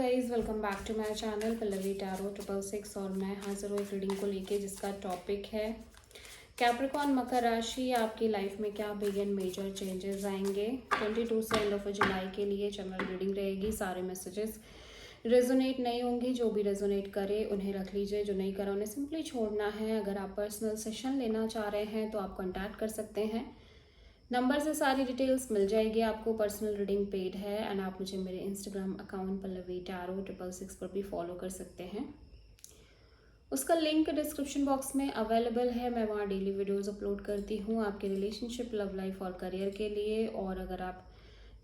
Guys, welcome back to my channel Pallavi tarot 666 और मैं हाजिर हूँ एक रीडिंग को लेके जिसका टॉपिक है कैप्रिकॉर्न मकर राशि। आपकी लाइफ में क्या बिग एंड मेजर चेंजेस आएंगे 22 से एंड ऑफ जुलाई के लिए जनरल रीडिंग रहेगी। सारे मैसेजेस रेजोनेट नहीं होंगी, जो भी रेजोनेट करे उन्हें रख लीजिए, जो नहीं करा उन्हें सिंपली छोड़ना है। अगर आप पर्सनल सेशन लेना चाह रहे हैं तो आप कॉन्टैक्ट कर सकते हैं, नंबर से सारी डिटेल्स मिल जाएगी आपको। पर्सनल रीडिंग पेड है एंड आप मुझे मेरे इंस्टाग्राम अकाउंट पल्लवी टैरो 666 पर भी फॉलो कर सकते हैं। उसका लिंक डिस्क्रिप्शन बॉक्स में अवेलेबल है। मैं वहाँ डेली वीडियोस अपलोड करती हूँ आपके रिलेशनशिप, लव लाइफ और करियर के लिए। और अगर आप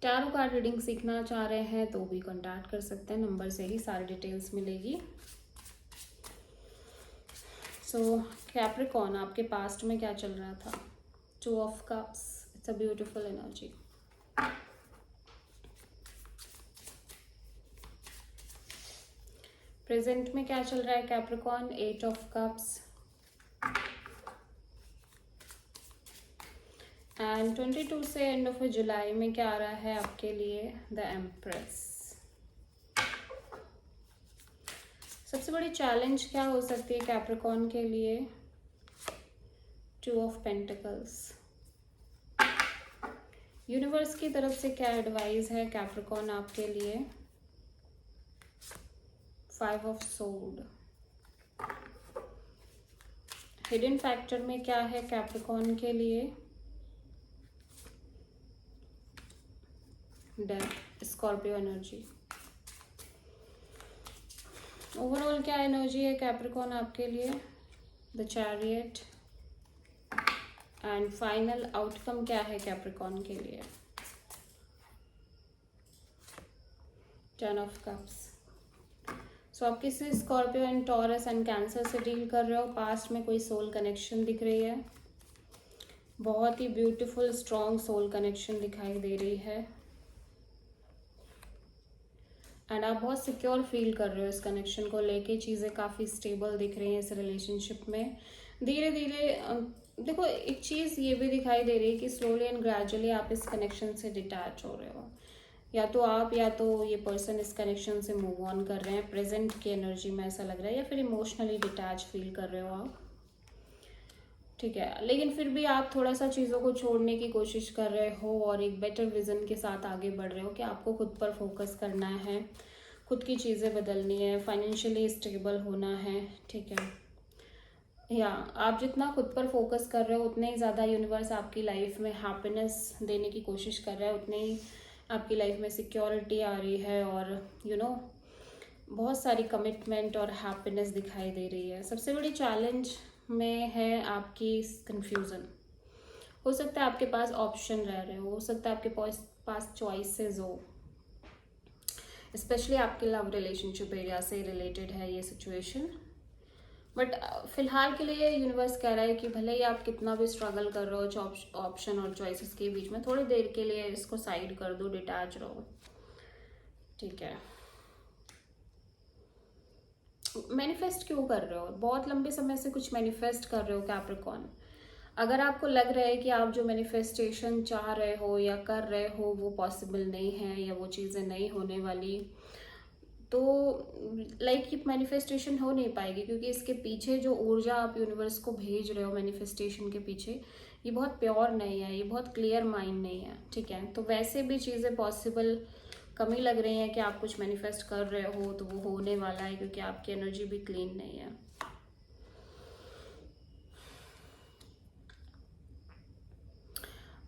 टैरो कार्ड रीडिंग सीखना चाह रहे हैं तो भी कॉन्टैक्ट कर सकते हैं, नंबर से ही सारी डिटेल्स मिलेगी। सो कैप्रिकॉर्न, आपके पास्ट में क्या चल रहा था? 2 of cups, it's a beautiful energy. Present में क्या चल रहा है कैप्रिकॉर्न? 8 ऑफ कप्स एंड 22 से एंड ऑफ जुलाई में क्या आ रहा है आपके लिए? The empress. सबसे बड़ी चैलेंज क्या हो सकती है कैप्रिकॉर्न के लिए? 2 ऑफ पेंटिकल्स। यूनिवर्स की तरफ से क्या एडवाइस है कैप्रिकॉर्न आपके लिए? 5 ऑफ सोर्ड। हिडन फैक्टर में क्या है कैप्रिकॉर्न के लिए? Death, Scorpio energy. ओवरऑल क्या एनर्जी है कैप्रिकॉर्न आपके लिए? The chariot. And final outcome क्या है कैप्रिकॉर्न के लिए? 10 ऑफ कप्स। सो आप किसी Scorpio and taurus and cancer से डील कर रहे हो। पास्ट में कोई सोल कनेक्शन दिख रही है, बहुत ही ब्यूटीफुल स्ट्रॉन्ग सोल कनेक्शन दिखाई दे रही है एंड आप बहुत सिक्योर फील कर रहे हो इस कनेक्शन को लेके। चीज़ें काफ़ी स्टेबल दिख रही हैं इस रिलेशनशिप में। धीरे धीरे देखो, एक चीज़ ये भी दिखाई दे रही है कि स्लोली एंड ग्रेजुअली आप इस कनेक्शन से डिटैच हो रहे हो। या तो आप या तो ये पर्सन इस कनेक्शन से मूव ऑन कर रहे हैं, प्रेजेंट की एनर्जी में ऐसा लग रहा है, या फिर इमोशनली डिटैच फील कर रहे हो आप। ठीक है, लेकिन फिर भी आप थोड़ा सा चीज़ों को छोड़ने की कोशिश कर रहे हो और एक बेटर विजन के साथ आगे बढ़ रहे हो कि आपको खुद पर फोकस करना है, खुद की चीज़ें बदलनी है, फाइनेंशियली स्टेबल होना है। ठीक है, या आप जितना खुद पर फोकस कर रहे हो उतने ही ज़्यादा यूनिवर्स आपकी लाइफ में हैप्पीनेस देने की कोशिश कर रहा है, उतने ही आपकी लाइफ में सिक्योरिटी आ रही है और बहुत सारी कमिटमेंट और हैप्पीनेस दिखाई दे रही है। सबसे बड़ी चैलेंज में है आपकी कंफ्यूजन। हो सकता है आपके पास ऑप्शन रह रहे हो सकता है आपके पास चॉइसेस हो, स्पेशली आपके लव रिलेशनशिप एरिया से रिलेटेड है ये सिचुएशन। बट फिलहाल के लिए यूनिवर्स कह रहा है कि भले ही आप कितना भी स्ट्रगल कर रहे हो ऑप्शन और चॉइसेस के बीच में, थोड़ी देर के लिए इसको साइड कर दो, डिटैच रहो। ठीक है, मैनिफेस्ट क्यों कर रहे हो? बहुत लंबे समय से कुछ मैनिफेस्ट कर रहे हो कैप्रिकॉर्न। अगर आपको लग रहा है कि आप जो मैनिफेस्टेशन चाह रहे हो या कर रहे हो वो पॉसिबल नहीं है या वो चीज़ें नहीं होने वाली, तो ये मैनिफेस्टेशन हो नहीं पाएगी, क्योंकि इसके पीछे जो ऊर्जा आप यूनिवर्स को भेज रहे हो मैनिफेस्टेशन के पीछे, ये बहुत प्योर नहीं है, ये बहुत क्लियर माइंड नहीं है। ठीक है, तो वैसे भी चीज़ें पॉसिबल कमी लग रही है कि आप कुछ मैनिफेस्ट कर रहे हो तो वो होने वाला है, क्योंकि आपकी एनर्जी भी क्लीन नहीं है।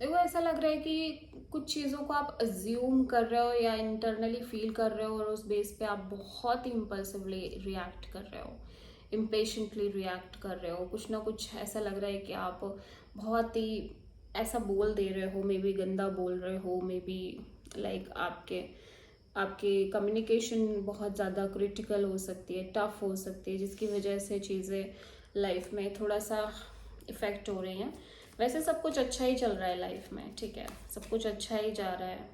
देखो, ऐसा लग रहा है कि कुछ चीज़ों को आप अज्यूम कर रहे हो या इंटरनली फील कर रहे हो और उस बेस पे आप बहुत ही इम्पल्सिवली रिएक्ट कर रहे हो, इम्पेशेंटली रिएक्ट कर रहे हो। कुछ ना कुछ ऐसा लग रहा है कि आप बहुत ही ऐसा बोल दे रहे हो, मे बी गंदा बोल रहे हो, मे बी आपके कम्युनिकेशन बहुत ज़्यादा क्रिटिकल हो सकती है, टफ हो सकती है, जिसकी वजह से चीज़ें लाइफ में थोड़ा सा इफ़ेक्ट हो रही हैं। वैसे सब कुछ अच्छा ही चल रहा है लाइफ में। ठीक है, सब कुछ अच्छा ही जा रहा है।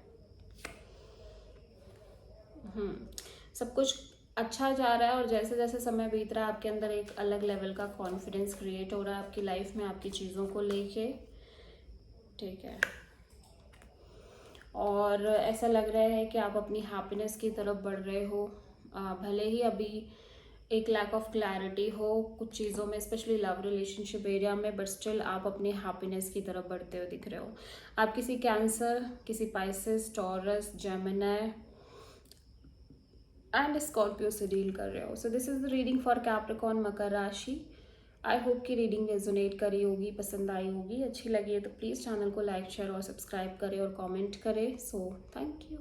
सब कुछ अच्छा जा रहा है और जैसे जैसे समय बीत रहा है आपके अंदर एक अलग लेवल का कॉन्फिडेंस क्रिएट हो रहा है आपकी लाइफ में, आपकी चीज़ों को लेके। ठीक है, और ऐसा लग रहा है कि आप अपनी हैप्पीनेस की तरफ बढ़ रहे हो, भले ही अभी एक लैक ऑफ क्लैरिटी हो कुछ चीज़ों में, स्पेशली लव रिलेशनशिप एरिया में, बट स्टिल आप अपनी हैप्पीनेस की तरफ बढ़ते हुए दिख रहे हो। आप किसी कैंसर, किसी Pisces, Taurus, Gemini and Scorpio से डील कर रहे हो। So this is the reading for Capricorn, मकर राशि। आई होप कि रीडिंग रेजोनेट करी होगी, पसंद आई होगी। अच्छी लगी है तो प्लीज़ चैनल को लाइक, शेयर और सब्सक्राइब करें और कमेंट करें। So thank you.